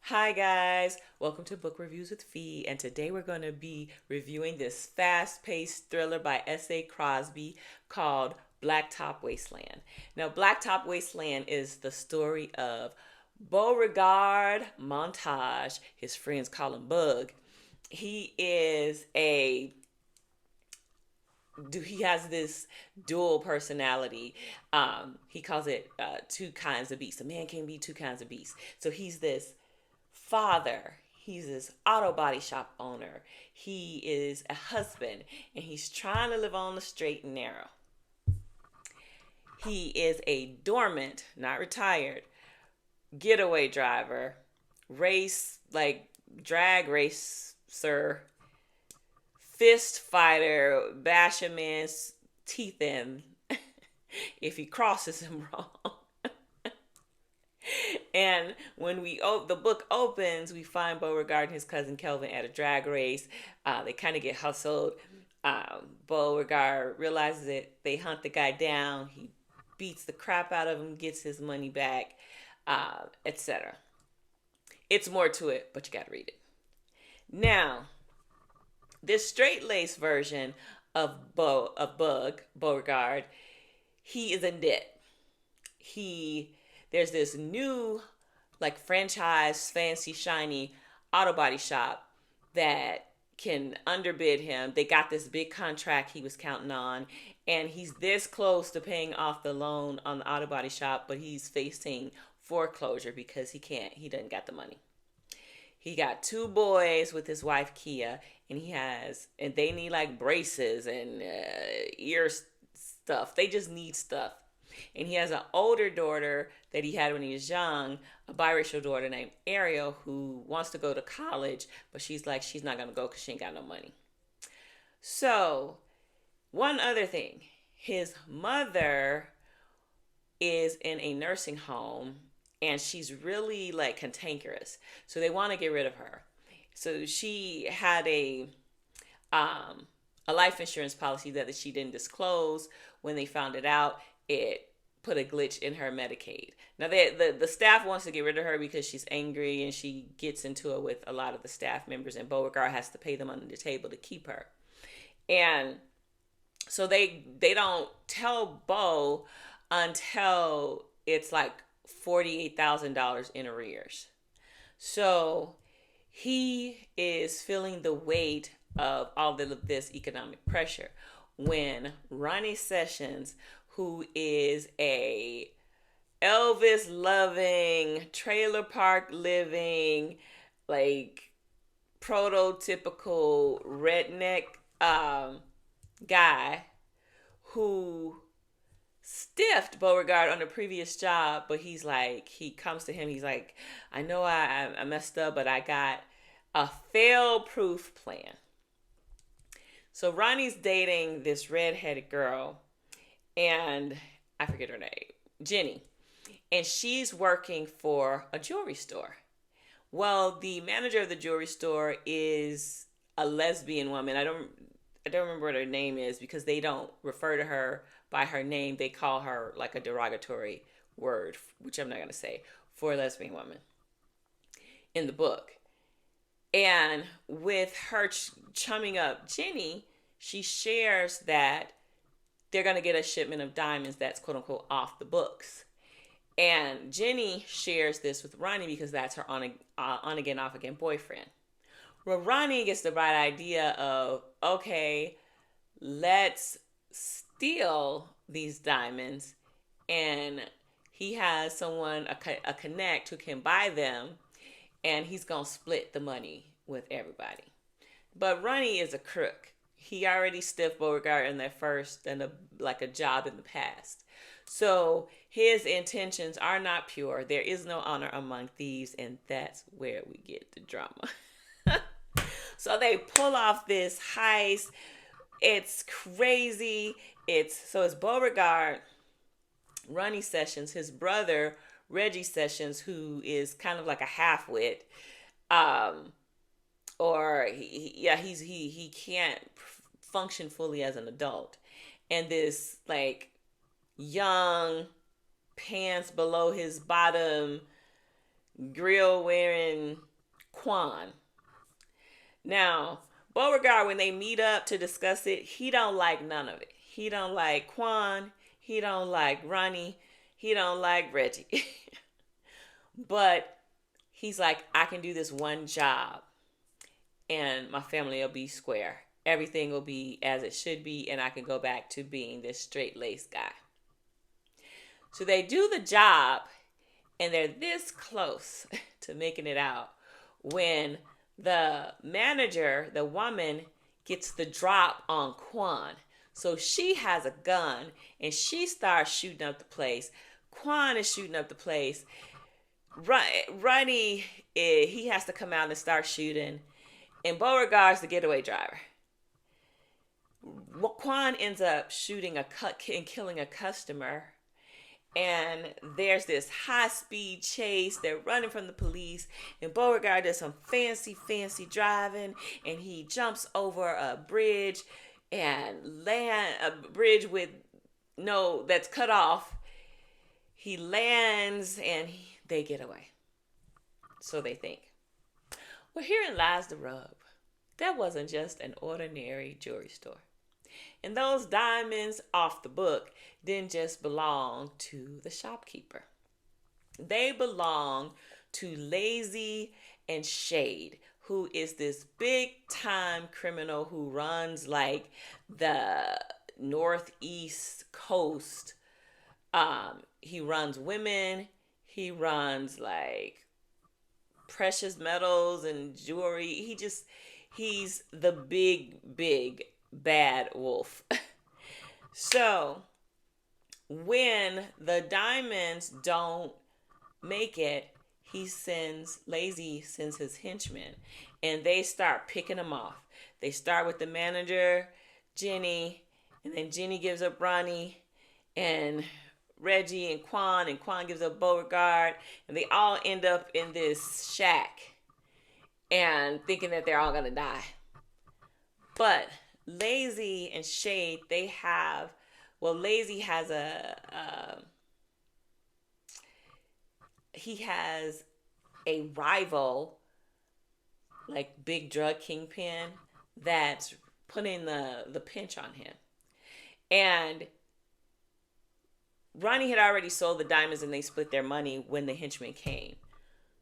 Hi guys, welcome to Book Reviews with Fee, and today we're going to be reviewing this fast-paced thriller by S.A. Crosby called Blacktop Wasteland. Now, Blacktop Wasteland is the story of Beauregard Montage. His friends call him Bug. He is a he has this dual personality. He calls it two kinds of beasts. A man can be two kinds of beasts. So he's this father. He's this auto body shop owner. He is a husband, and he's trying to live on the straight and narrow. He is a dormant, not retired, getaway driver, race like drag racer, fist fighter, bash a man's teeth in if he crosses him wrong. And when the book opens, we find Beauregard and his cousin Kelvin at a drag race. They kind of get hustled. Beauregard realizes it. They hunt the guy down. He beats the crap out of him, gets his money back, etc. It's more to it, but you got to read it. Now, this straight-laced version of Beauregard, he is in debt. There's this new like franchise fancy shiny auto body shop that can underbid him. They got this big contract he was counting on, and he's this close to paying off the loan on the auto body shop, but he's facing foreclosure because he doesn't got the money. He got two boys with his wife Kia, and they need like braces and ear stuff. They just need stuff. And he has an older daughter that he had when he was young, a biracial daughter named Ariel, who wants to go to college, but she's not going to go because she ain't got no money. So, one other thing, his mother is in a nursing home, and she's really like cantankerous. So they want to get rid of her. So she had a life insurance policy that she didn't disclose. When they found it out, it put a glitch in her Medicaid. Now, the staff wants to get rid of her because she's angry and she gets into it with a lot of the staff members, and Beauregard has to pay them under the table to keep her. And so they don't tell Beau until it's like $48,000 in arrears. So he is feeling the weight of all of this economic pressure when Ronnie Sessions, who is a Elvis loving, trailer park living, like prototypical redneck guy who stiffed Beauregard on the previous job, but he comes to him, he's like, I know I messed up, but I got a fail-proof plan. So Ronnie's dating this redheaded girl, and I forget her name, Jenny, and she's working for a jewelry store. Well, the manager of the jewelry store is a lesbian woman. I don't remember what her name is because they don't refer to her by her name. They call her like a derogatory word, which I'm not going to say, for a lesbian woman in the book. And with her chumming up Jenny, she shares that they're going to get a shipment of diamonds that's quote unquote off the books. And Jenny shares this with Ronnie because that's her on again, off again boyfriend. Well, Ronnie gets the bright idea of, okay, let's steal these diamonds. And he has someone, a connect who can buy them, and he's going to split the money with everybody. But Ronnie is a crook. He already stiffed Beauregard in their first and a job in the past. So his intentions are not pure. There is no honor among thieves, and that's where we get the drama. So they pull off this heist. It's crazy. It's Beauregard, Ronnie Sessions, his brother Reggie Sessions, who is kind of like a half-wit, or he can't function fully as an adult, and this young pants below his bottom grill wearing Quan. Now, Beauregard, when they meet up to discuss it, he don't like none of it. He don't like Quan. He don't like Ronnie. He don't like Reggie. But he's like, I can do this one job and my family will be square. Everything will be as it should be, and I can go back to being this straight-laced guy. So they do the job, and they're this close to making it out when the manager, the woman, gets the drop on Quan. So she has a gun, and she starts shooting up the place. Quan is shooting up the place. Ronnie, he has to come out and start shooting. And Beauregard's the getaway driver. Quan ends up shooting and killing a customer. And there's this high-speed chase. They're running from the police. And Beauregard does some fancy driving. And he jumps over a bridge and a bridge with that's cut off. He lands and they get away. So they think. Well, herein lies the rub. That wasn't just an ordinary jewelry store. And those diamonds off the book didn't just belong to the shopkeeper. They belong to Lazy and Shade, who is this big time criminal who runs like the northeast coast. He runs women. He runs like precious metals and jewelry. He's the big bad wolf. So when the diamonds don't make it, Lazy sends his henchmen, and they start picking them off. They start with the manager, Jenny, and then Jenny gives up Ronnie and Reggie and Quan gives up Beauregard, and they all end up in this shack and thinking that they're all gonna die. But Lazy and Shade, Lazy has he has a rival, like big drug kingpin, that's putting the pinch on him. And Ronnie had already sold the diamonds and they split their money when the henchmen came.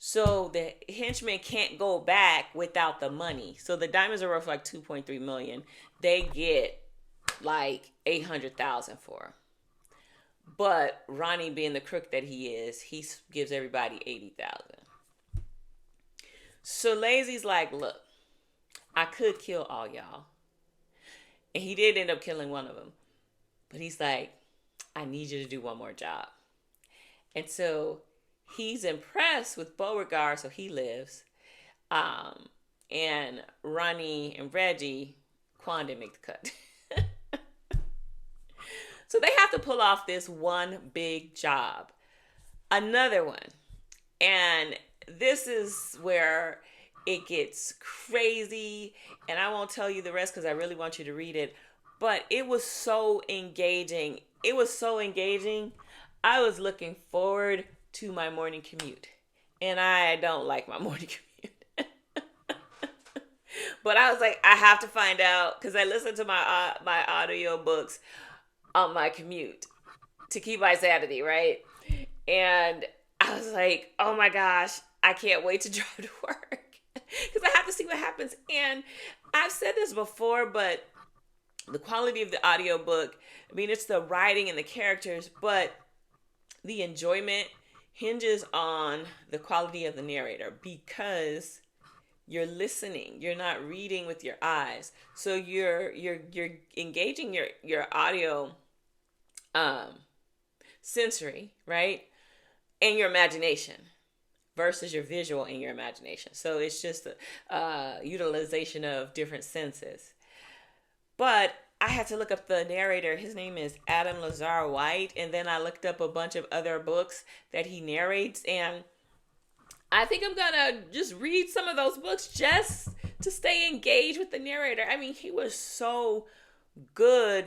So the henchmen can't go back without the money. So the diamonds are worth like $2.3 million. They get like $800,000 for them. But Ronnie, being the crook that he is, he gives everybody $80,000. So Lazy's like, look, I could kill all y'all. And he did end up killing one of them. But he's like, I need you to do one more job. And so he's impressed with Beauregard, so he lives. And Ronnie and Reggie, Quan didn't make the cut. So they have to pull off this one big job. Another one. And this is where it gets crazy. And I won't tell you the rest because I really want you to read it. But it was so engaging. I was looking forward to my morning commute. And I don't like my morning commute. But I was like, I have to find out, because I listen to my audio books on my commute to keep my sanity, right? And I was like, oh my gosh, I can't wait to drive to work because I have to see what happens. And I've said this before, but the quality of the audiobook, I mean, it's the writing and the characters, but the enjoyment hinges on the quality of the narrator, because you're listening, you're not reading with your eyes. So you're engaging your audio sensory, right? And your imagination versus your visual and your imagination. So it's just a utilization of different senses. But I had to look up the narrator. His name is Adam Lazar White. And then I looked up a bunch of other books that he narrates. And I think I'm going to just read some of those books just to stay engaged with the narrator. I mean, he was so good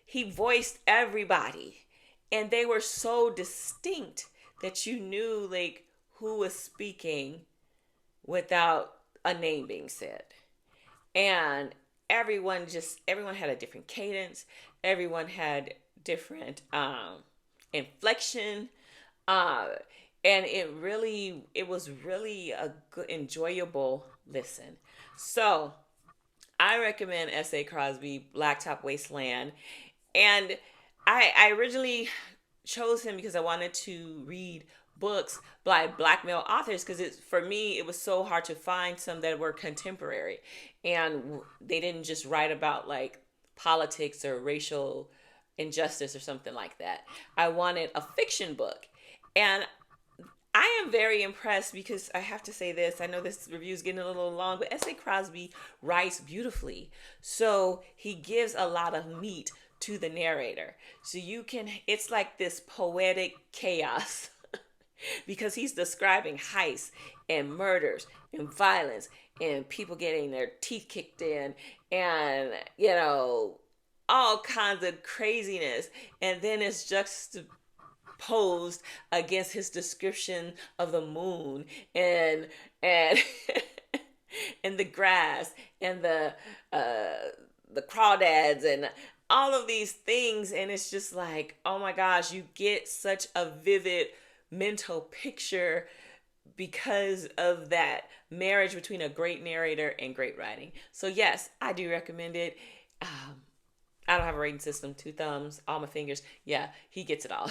he voiced everybody. And they were so distinct that you knew, like, who was speaking without a name being said. And everyone had a different cadence. Everyone had different inflection. Uh, and it was really a good, enjoyable listen. So I recommend S.A. Crosby, Blacktop Wasteland. And I originally chose him because I wanted to read books by black male authors, because it's, for me, it was so hard to find some that were contemporary and they didn't just write about like politics or racial injustice or something like that. I wanted a fiction book. And I am very impressed, because I have to say this. I know this review is getting a little long, but S.A. Crosby writes beautifully. So he gives a lot of meat to the narrator. So it's like this poetic chaos because he's describing heists and murders and violence and people getting their teeth kicked in and, all kinds of craziness. And then it's juxtaposed against his description of the moon and and the grass and the crawdads and all of these things. And it's just like, oh my gosh, you get such a vivid mental picture because of that marriage between a great narrator and great writing. So yes, I do recommend it. I don't have a rating system. 2 thumbs, all my fingers. Yeah, he gets it all.